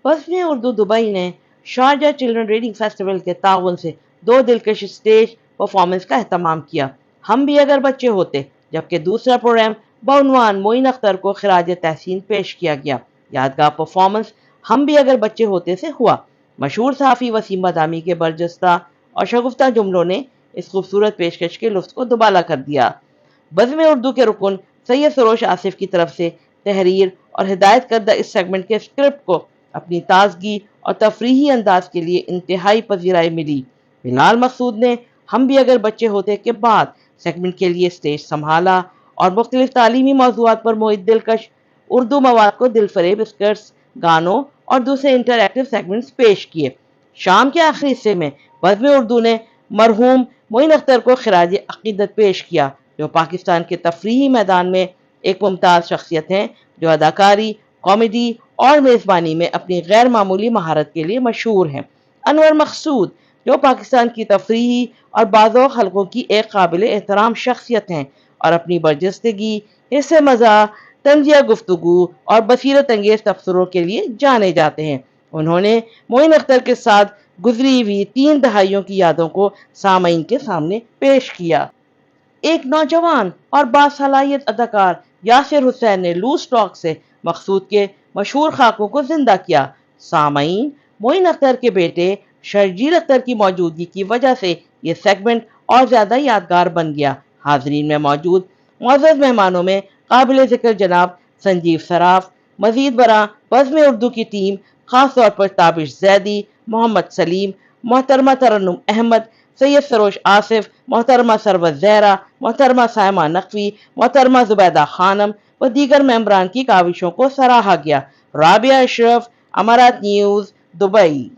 बज़्म Urdu Dubai ने Sharjah children reading festival के ताउन से 2 दिलकश स्टेज परफॉर्मेंस का एहतमाम किया। हम भी अगर बच्चे होते, जबकि दूसरा प्रोग्राम बउनवान मोइन अख्तर को खिराज तहसीन पेश किया गया। यादगार परफॉर्मेंस हम भी अगर बच्चे होते से हुआ। मशहूर सहाफ़ी वसीम बदामी के बरजस्ता और शगुफ्ता जुमलों ने इस खूबसूरत पेशकश के लुत्फ़ को दुबाला कर दिया। बज़्म उर्दू के रुकन सैयद सरोश आसिफ की तरफ से तहरीर और हिदायत करदा इस सेगमेंट के स्क्रिप्ट को अपनी ताजगी और तफरीही अंदाज के लिए इंतहाई पजीराई मिली। बिलाल मकसूद ने हम भी अगर बच्चे होते के बाद सेगमेंट के लिए स्टेज संभाला और मुख्तलिफ तालीमी मौज़ूआत पर मुइद दिलकश उर्दू मवाद को दिलफरेब स्कर्ट्स, गानों और दूसरे इंटरैक्टिव सेगमेंट्स पेश किए। शाम के आखिरी हिस्से में बज़्म उर्दू ने मरहूम मोइन अख्तर को खिराज अकीदत पेश किया, जो पाकिस्तान के तफरीही मैदान में एक मुमताज़ शख्सियत हैं, जो अदाकारी, कॉमेडी और मेज़बानी में अपनी गैर मामूली महारत के लिए मशहूर हैं। अनवर मकसूद, जो पाकिस्तान की तफरीही और बाज़ौक़ हलकों की एक काबिल एहतराम शख्सियत हैं और अपनी बरजस्तगी, हिस्से मज़ा, तंजिया गुफ्तगू और बसीरत अंगेज़ तबसरों के लिए जाने जाते हैं। उन्होंने मोइन अख्तर के साथ गुजरी हुई 3 दहाइयों की यादों को सामईन के सामने पेश किया। एक नौजवान और बासलाहियत अदाकार यासिर हुसैन ने लूज टॉक से मकसूद के मशहूर खाकों को जिंदा किया। सामईन, मोइन अख्तर के बेटे शर्जील अख्तर की मौजूदगी की वजह से ये सेगमेंट और ज्यादा यादगार बन गया। हाजरीन में मौजूद मुअज़्ज़ज़ मेहमानों में काबिल जिक्र जनाब संजीव सराफ, मजीद बरा बज़्म उर्दू की टीम, खास तौर पर ताबिश जैदी, मोहम्मद सलीम, मोहतरमा तरन्नुम अहमद, सैयद सरोश आसिफ, मोहतरमा सरवत ज़हरा, मोहतरमा सायमा नकवी, मोहतरमा जुबैदा खानम व दीगर मेंबरान की काविशों को सराहा गया। राबिया अशरफ, अमारात न्यूज़, दुबई।